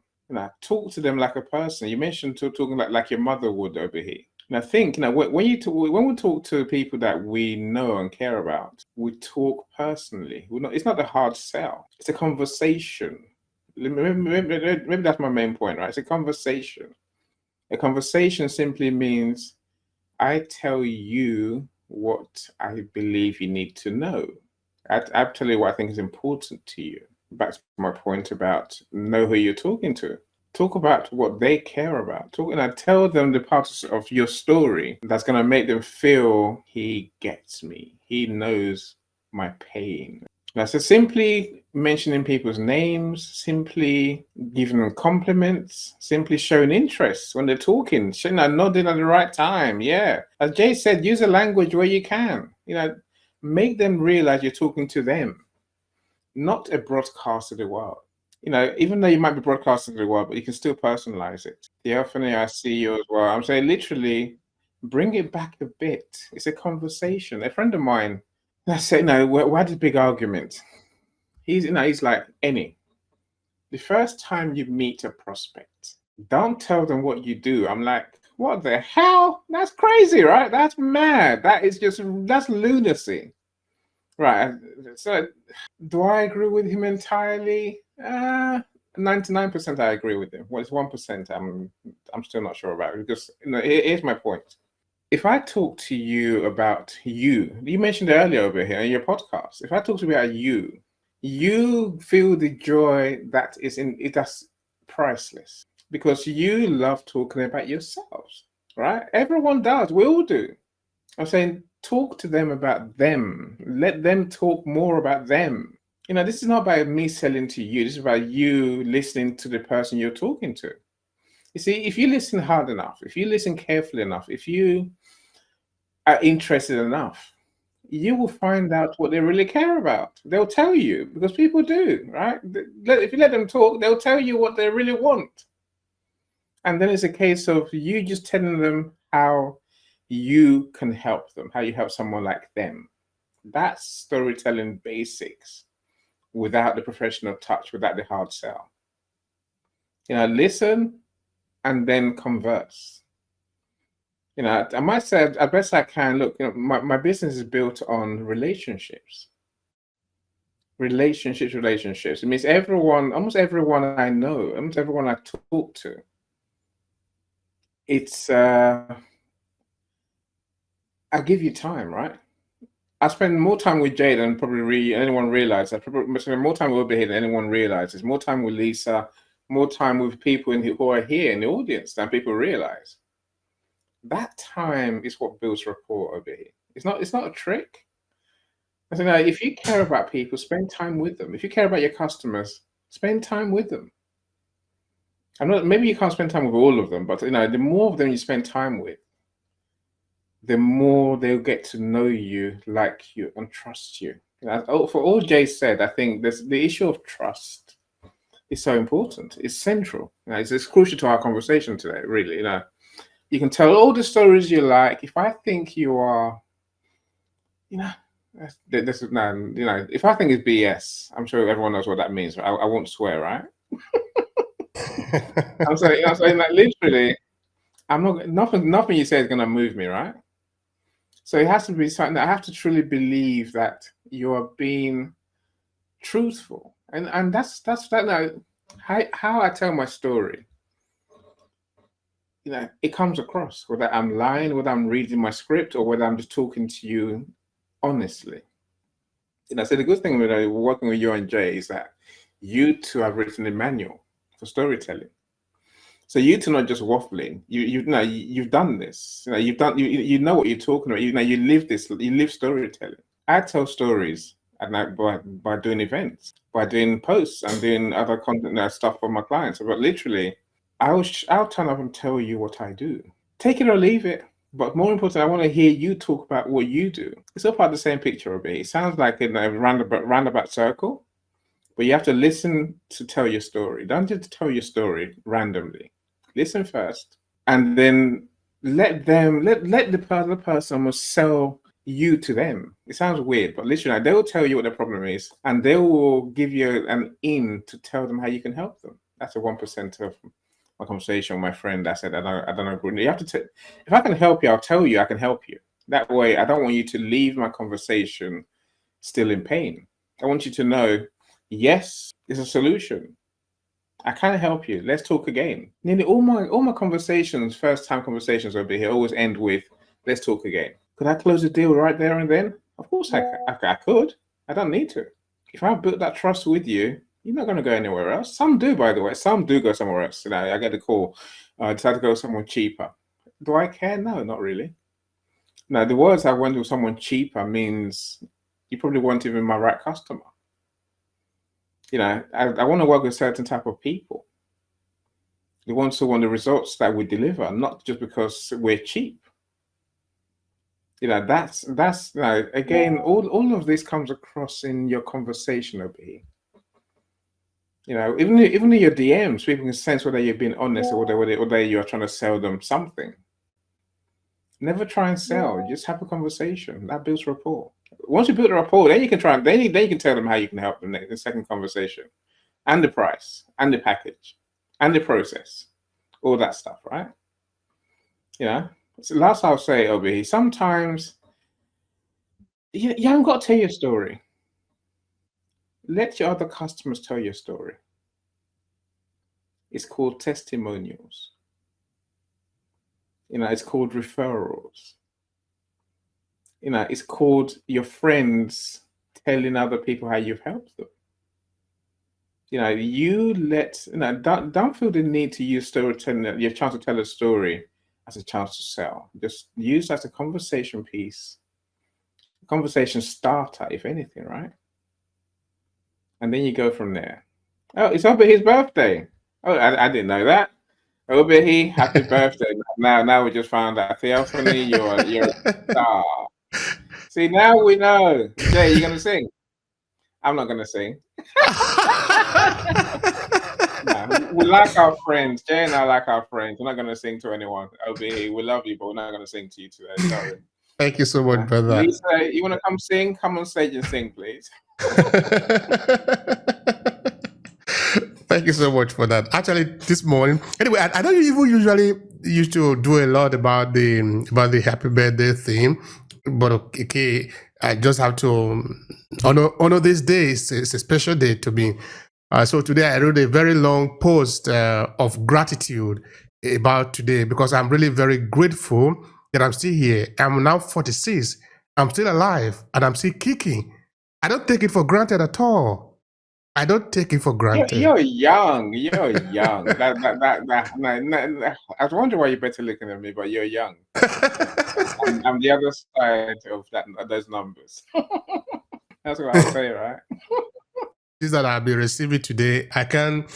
talk to them like a person. You mentioned talking like your mother would over here. Now think, when we talk to people that we know and care about, we talk personally. It's not a hard sell. It's a conversation. Maybe that's my main point, right? It's a conversation. A conversation simply means I tell you what I believe you need to know. I tell you what I think is important to you. Back to my point about know who you're talking to. Talk about what they care about. Tell them the parts of your story that's going to make them feel he gets me. He knows my pain. So simply mentioning people's names, simply giving them compliments, simply showing interest when they're talking, nodding at the right time. Yeah. As Jay said, use a language where you can. Make them realize you're talking to them, not a broadcast to the world. Even though you might be broadcasting to the world, but you can still personalize it. Theophany, I see you as well. I'm saying literally bring it back a bit. It's a conversation. A friend of mine, I say, we had a big argument. He's like, the first time you meet a prospect, don't tell them what you do. I'm like, what the hell? That's crazy, right? That's mad. That's lunacy. Right. So do I agree with him entirely? 99% I agree with him. Well, it's 1% I'm still not sure about it, because here's my point. If I talk to you about you mentioned it earlier over here in your podcast. If I talk to you about you feel the joy that is in it. That's priceless, because you love talking about yourselves, right? Everyone does. We all do. I'm saying talk to them about them. Let them talk more about them. This is not about me selling to you. This is about you listening to the person you're talking to. You see, if you listen hard enough, if you listen carefully enough, if you are interested enough, you will find out what they really care about. They'll tell you, because people do, right? If you let them talk, they'll tell you what they really want. And then it's a case of you just telling them how you can help them, how you help someone like them. That's storytelling basics, without the professional touch, without the hard sell. Listen and then converse. I might say, as best I can, look, my business is built on relationships. Relationships. It means almost everyone I know, almost everyone I talk to, it's, I give you time, right? I spend more time with Jay than probably anyone realizes. I probably spend more time with Obehi than anyone realizes. More time with Lisa, more time with people who are here in the audience than people realize. That time is what builds rapport over here. It's not a trick. I said, if you care about people, spend time with them. If you care about your customers, spend time with them. Maybe you can't spend time with all of them, but the more of them you spend time with, the more they'll get to know you, like you, and trust you. For all Jay said, I think the issue of trust is so important. It's central. It's crucial to our conversation today, really. You can tell all the stories you like. If I think you are, this is if I think it's BS, I'm sure everyone knows what that means. I won't swear, right? I'm saying that literally, nothing you say is going to move me, right? So it has to be something that I have to truly believe that you are being truthful, and that's that. How I tell my story. It comes across, whether I'm lying, whether I'm reading my script, or whether I'm just talking to you honestly. So the good thing with working with you and Jay is that you two have written a manual for storytelling. So you two not just waffling. You've done this. You know what you're talking about. You live this. You live storytelling. I tell stories at night by doing events, by doing posts and doing other content stuff for my clients. But literally, I'll turn up and tell you what I do. Take it or leave it. But more important, I want to hear you talk about what you do. It's all part of the same picture of it. It sounds like a roundabout circle, but you have to listen to tell your story. Don't just tell your story randomly. Listen first, and then let the other person will sell you to them. It sounds weird, but literally, they will tell you what the problem is, and they will give you an in to tell them how you can help them. That's a 1% of my conversation with my friend. I said, I don't agree. You have to. If I can help you, I'll tell you I can help you. That way, I don't want you to leave my conversation still in pain. I want you to know, yes, there's a solution. I can help you. Let's talk again. Nearly all my conversations, first time conversations over here, always end with, let's talk again. Could I close the deal right there and then? Of course I could. I don't need to. If I built that trust with you, you're not going to go anywhere else. Some do, by the way. Some do go somewhere else. You know, I get a call. I decide to go somewhere cheaper. Do I care? No, not really. Now, the words I went with someone cheaper means you probably weren't even my right customer. You know, I want to work with a certain type of people. They want to want the results that we deliver, not just because we're cheap. You know, that's you know, again, all of this comes across in your conversation, Obehi. You know, even in your DMs, people can sense whether you're being honest or whether you're trying to sell them something. Never try and sell. Just have a conversation. That builds rapport. Once you build a rapport, then you can try. Then you can tell them how you can help them in the second conversation, and the price, and the package, and the process, all that stuff, right? You know. So last I'll say, Obehi, sometimes you haven't got to tell your story. Let your other customers tell your story. It's called testimonials. You know, it's called referrals. You know, it's called your friends telling other people how you've helped them. You know, don't feel the need to use storytelling, your chance to tell a story as a chance to sell. Just use as a conversation piece, conversation starter, if anything, right? And then you go from there. Oh, it's Obehi's birthday. Oh, I didn't know that. Obehi, happy birthday. Now we just found out. Theophany, you're a star. See, now we know. Jay, you gonna sing? I'm not gonna sing. No, we like our friends. Jay and I like our friends. We're not gonna sing to anyone. Obehi, we love you, but we're not gonna sing to you today. Sorry. Thank you so much, brother. Lisa, you wanna come sing? Come on stage and sing, please. Thank you so much for that. Actually, this morning, anyway, I don't even usually used to do a lot about the happy birthday theme, but okay, I just have to honor this day. It's a special day to me. So today I wrote a very long post of gratitude about today because I'm really very grateful that I'm still here. I'm now 46. I'm still alive and I'm still kicking. I don't take it for granted at all. I don't take it for granted. You're young. You're young. I was wondering why you're better looking than me, but you're young. I'm the other side of those numbers. That's what I'll say, right? This that I'll be receiving today, I can't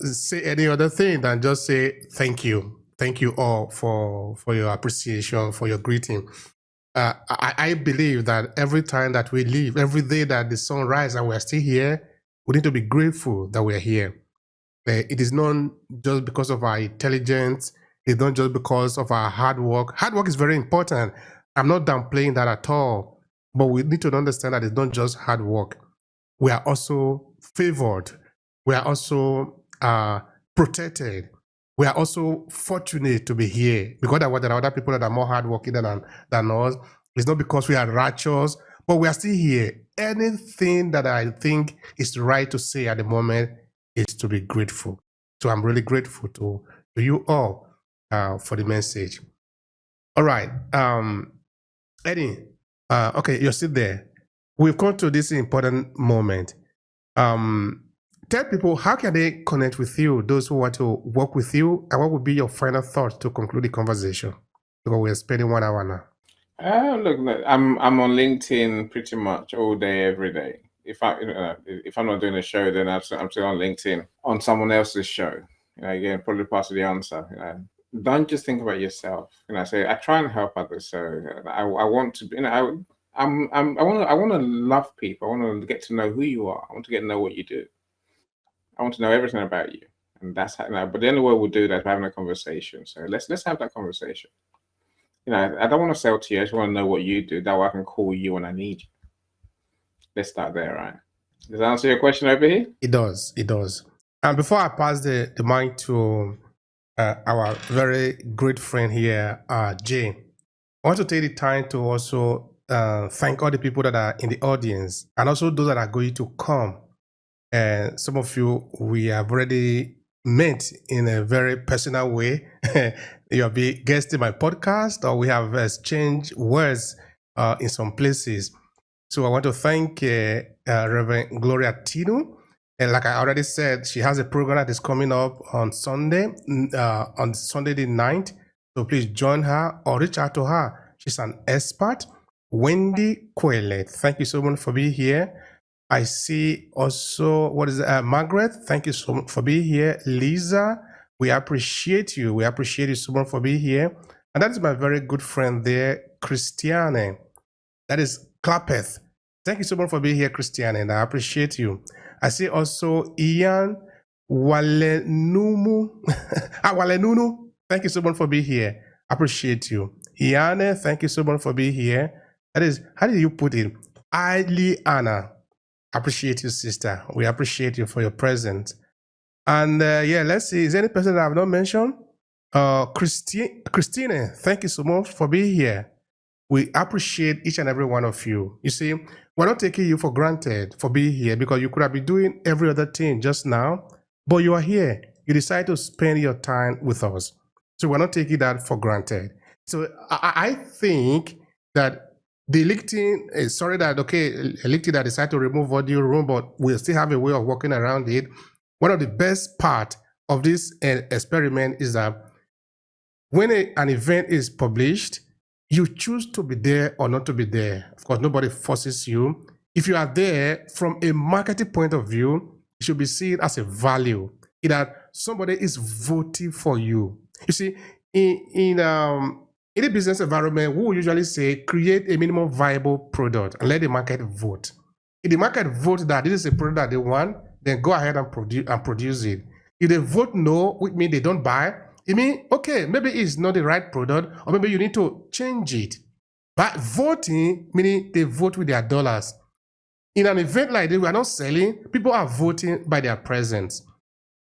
say any other thing than just say thank you. Thank you all for your appreciation, for your greeting. I believe that every time that we live, every day that the sun rises and we're still here, we need to be grateful that we're here. It is not just because of our intelligence. It's not just because of our hard work. Hard work is very important. I'm not downplaying that at all. But we need to understand that it's not just hard work. We are also favored. We are also protected. We are also fortunate to be here because there are other people that are more hardworking than us. It's not because we are righteous, but we are still here. Anything that I think is right to say at the moment is to be grateful. So I'm really grateful to you all for the message. All right. Eddie, okay, you're still there. We've come to this important moment. Tell people how can they connect with you, those who want to work with you, and what would be your final thoughts to conclude the conversation? Because we're spending 1 hour now. Look, I'm on LinkedIn pretty much all day, every day. If I'm not doing a show, then I'm still on LinkedIn on someone else's show. Again, probably part of the answer. Don't just think about yourself. I try and help others. So I want to. I want to love people. I want to get to know who you are. I want to get to know what you do. I want to know everything about you. And that's how. But the only way we'll do that is by having a conversation. So let's have that conversation. I don't want to sell to you. I just want to know what you do. That way I can call you when I need you. Let's start there, right? Does that answer your question over here? It does. It does. And before I pass the mic to our very great friend here, Jay, I want to take the time to also thank all the people that are in the audience and also those that are going to come. And some of you we have already met in a very personal way. You have been guests in my podcast, or we have exchanged words in some places. So I want to thank Reverend Gloria Tinu. And like I already said, she has a program that is coming up on Sunday the 9th. So please join her or reach out to her. She's an expert. Wendy Kwele, thank you so much for being here. I see also, Margaret, thank you so much for being here. Lisa, we appreciate you. We appreciate you so much for being here. And that is my very good friend there, Christiane. That is Clapeth. Thank you so much for being here, Christiane, and I appreciate you. I see also Ian Walenunu. Walenunu, thank you so much for being here. Appreciate you. Iane, thank you so much for being here. That is, how did you put it? Anna. Appreciate you, sister. We appreciate you for your presence. And let's see. Is there any person that I have not mentioned? Christine, thank you so much for being here. We appreciate each and every one of you. You see, we're not taking you for granted for being here because you could have been doing every other thing just now, but you are here. You decide to spend your time with us. So we're not taking that for granted. So I think that the LinkedIn, LinkedIn that decided to remove audio room, but we'll still have a way of working around it. One of the best part of this experiment is that when an event is published, you choose to be there or not to be there. Of course, nobody forces you. If you are there from a marketing point of view, it should be seen as a value in that somebody is voting for you. You see, in a business environment, we will usually say create a minimum viable product and let the market vote. If the market votes that this is a product that they want, then go ahead and produce it. If they vote no, which means they don't buy, it means, okay, maybe it's not the right product, or maybe you need to change it. But voting, meaning they vote with their dollars. In an event like this, we are not selling, people are voting by their presence.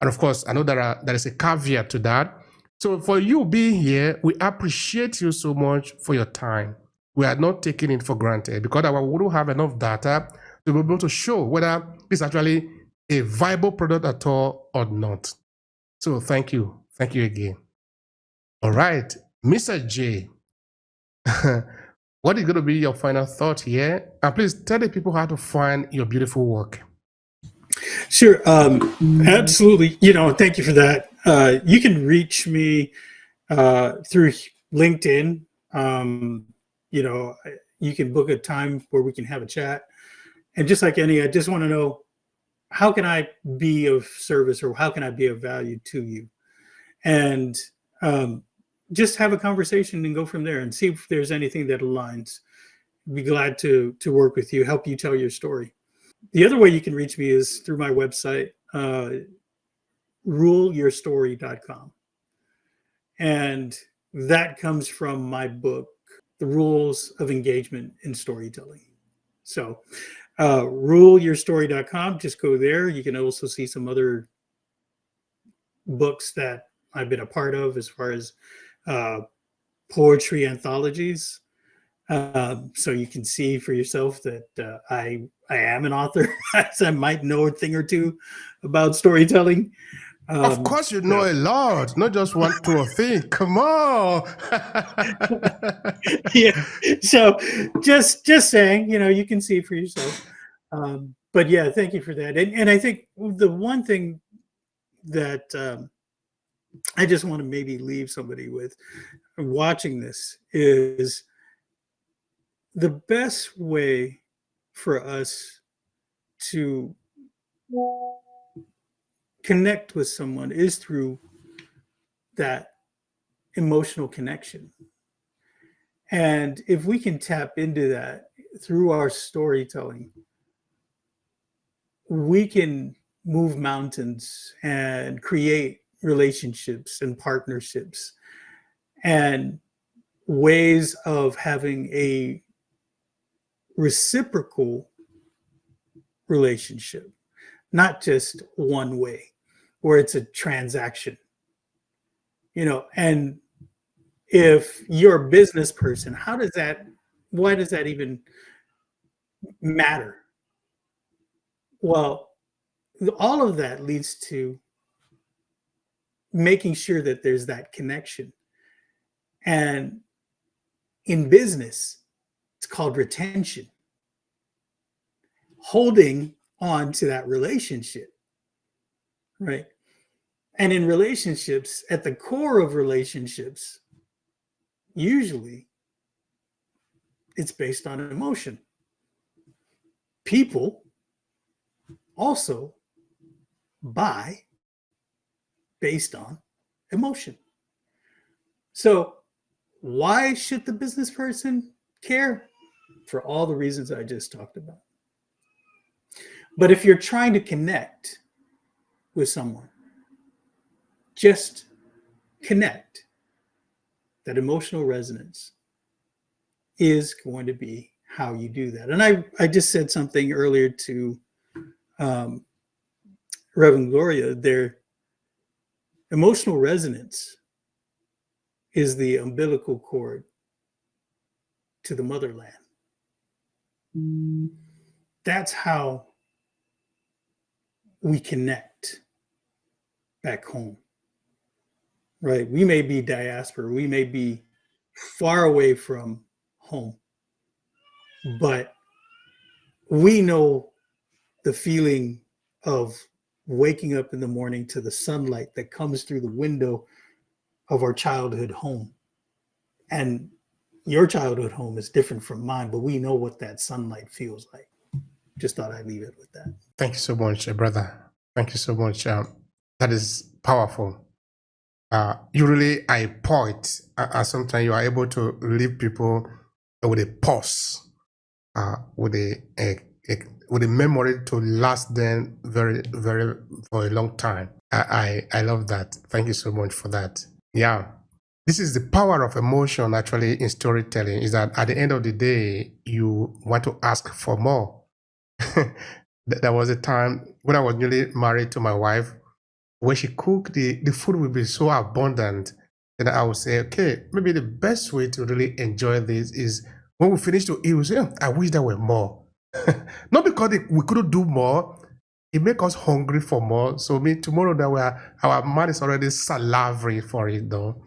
And of course, I know there is a caveat to that. So for you being here, we appreciate you so much for your time. We are not taking it for granted because we wouldn't have enough data to be able to show whether it's actually a viable product at all or not. So thank you. Thank you again. All right, Mr. J, what is going to be your final thought here? And please tell the people how to find your beautiful work. Sure. Absolutely. Thank you for that. You can reach me through LinkedIn. You can book a time where we can have a chat. And just like I just want to know, how can I be of service or how can I be of value to you? And just have a conversation and go from there and see if there's anything that aligns. Be glad to work with you, help you tell your story. The other way you can reach me is through my website, ruleyourstory.com. And that comes from my book, The Rules of Engagement in Storytelling. So ruleyourstory.com, just go there. You can also see some other books that I've been a part of as far as poetry anthologies. So you can see for yourself that I am an author. I might know a thing or two about storytelling. Of course, you know a lot, not just one, two, or three. Come on. Yeah. So just saying, you can see for yourself. But yeah, thank you for that. And I think the one thing that I just want to maybe leave somebody with watching this is the best way for us to connect with someone is through that emotional connection. And if we can tap into that through our storytelling, we can move mountains and create relationships and partnerships and ways of having a reciprocal relationship, not just one way where it's a transaction, and if you're a business person, why does that even matter? Well, all of that leads to making sure that there's that connection. And in business, it's called retention, holding on to that relationship, right? And in relationships, at the core of relationships, usually it's based on emotion. People also buy based on emotion. So why should the business person care? For all the reasons I just talked about. But if you're trying to connect with someone, just connect. That emotional resonance is going to be how you do that. And I just said something earlier to Reverend Gloria. Their emotional resonance is the umbilical cord to the motherland. That's how we connect back home, right? We may be diaspora, we may be far away from home, but we know the feeling of waking up in the morning to the sunlight that comes through the window of our childhood home. And your childhood home is different from mine, but we know what that sunlight feels like. Just thought I'd leave it with that. Thank you so much, brother. Thank you so much. That is powerful. You really are a poet, and sometimes you are able to leave people with a pause, with a memory to last them very, very for a long time. I love that. Thank you so much for that. Yeah. This is the power of emotion actually in storytelling, is that at the end of the day, you want to ask for more. There was a time when I was newly married to my wife, when she cooked, the food would be so abundant that I would say, okay, maybe the best way to really enjoy this is when we finish to eat, we say, I wish there were more. Not because we couldn't do more, it makes us hungry for more. So tomorrow that our mind is already salivary for it though.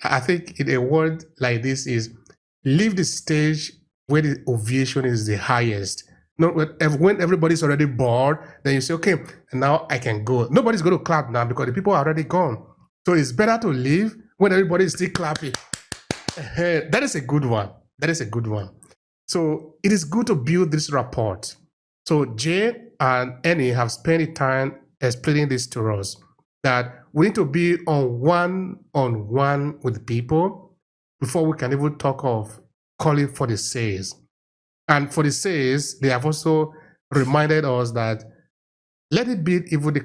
I think in a word like this is leave the stage where the ovation is the highest. Not when everybody's already bored, then you say, okay, now I can go. Nobody's going to clap now because the people are already gone. So it's better to leave when everybody is still clapping. That is a good one. That is a good one. So it is good to build this rapport. So Jay and Annie have spent time explaining this to us, that we need to be on one-on-one with people before we can even talk of calling for the sales. And for the sales, they have also reminded us that let it be even the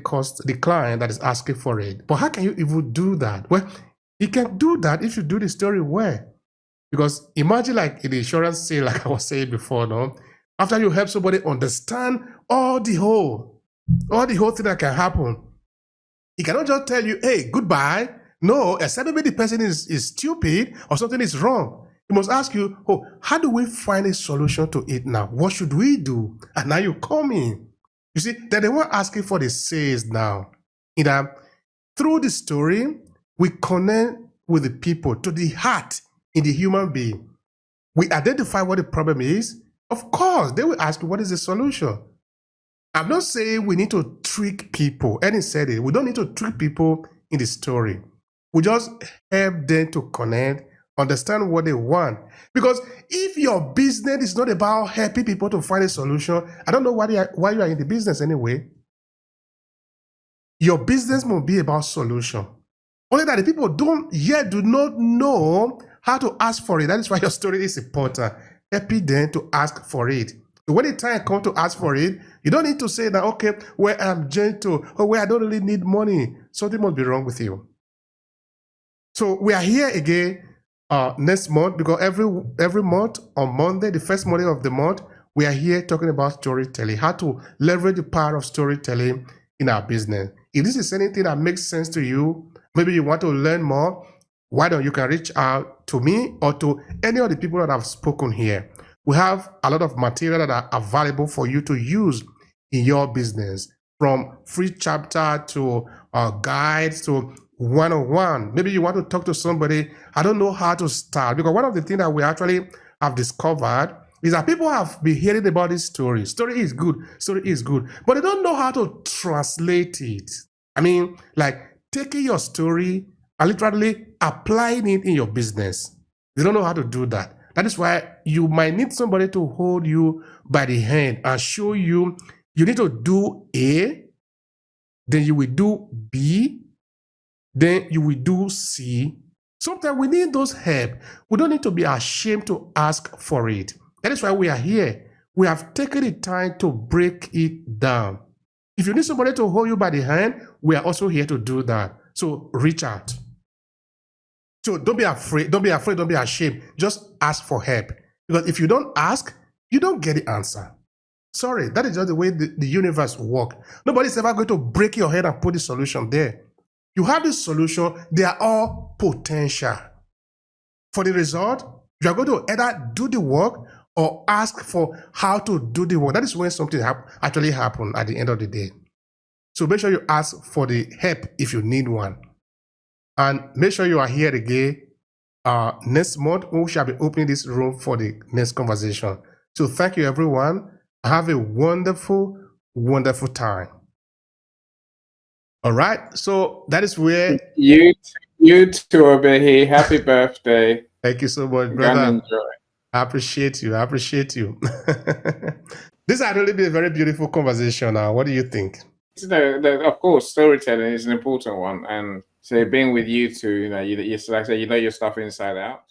client that is asking for it. But how can you even do that? Well, you can do that if you do the story well. Because imagine like in the insurance sale, like I was saying before, no? After you help somebody understand all the whole thing that can happen, he cannot just tell you, hey, goodbye. No, except maybe the person is stupid or something is wrong. He must ask you, oh, how do we find a solution to it now? What should we do? And now you come in. You see, that they weren't asking for the sales now. Through the story, we connect with the people to the heart in the human being. We identify what the problem is. Of course, they will ask you, what is the solution? I'm not saying we need to trick people. Annie said it. We don't need to trick people in the story. We just help them to connect, understand what they want. Because if your business is not about helping people to find a solution, I don't know why you are in the business anyway. Your business must be about solution. Only that the people do not know how to ask for it. That is why your story is important. Helping them to ask for it. So when the time comes to ask for it, you don't need to say that, okay, where I'm gentle, or where I don't really need money. Something must be wrong with you. So we are here again next month, because every month on Monday, the first Monday of the month, we are here talking about storytelling, how to leverage the power of storytelling in our business. If this is anything that makes sense to you, maybe you want to learn more, why don't you can reach out to me or to any of the people that have spoken here. We have a lot of material that are available for you to use in your business, from free chapter to guides to one-on-one. Maybe you want to talk to somebody, I don't know how to start, because one of the things that we actually have discovered is that people have been hearing about this story. Story is good, but they don't know how to translate it. I mean, like taking your story and literally applying it in your business. They don't know how to do that. That is why you might need somebody to hold you by the hand and show you, you need to do A, then you will do B, then you will do C. Sometimes we need those help. We don't need to be ashamed to ask for it. That is why we are here. We have taken the time to break it down. If you need somebody to hold you by the hand, we are also here to do that. So reach out. So don't be afraid, don't be ashamed. Just ask for help. Because if you don't ask, you don't get the answer. Sorry, that is just the way the universe works. Nobody's ever going to break your head and put the solution there. You have this solution, they are all potential. For the result, you are going to either do the work or ask for how to do the work. That is when something actually happens at the end of the day. So make sure you ask for the help if you need one. And make sure you are here again next month. We shall be opening this room for the next conversation. So thank you, everyone. Have a wonderful, wonderful time. All right. So that is where you too, Obehi. Happy birthday. Thank you so much, Go brother. and enjoy. I appreciate you. This has really been a very beautiful conversation. What do you think? Of course, storytelling is an important one, and so being with you two, you like I say, you know your stuff inside out.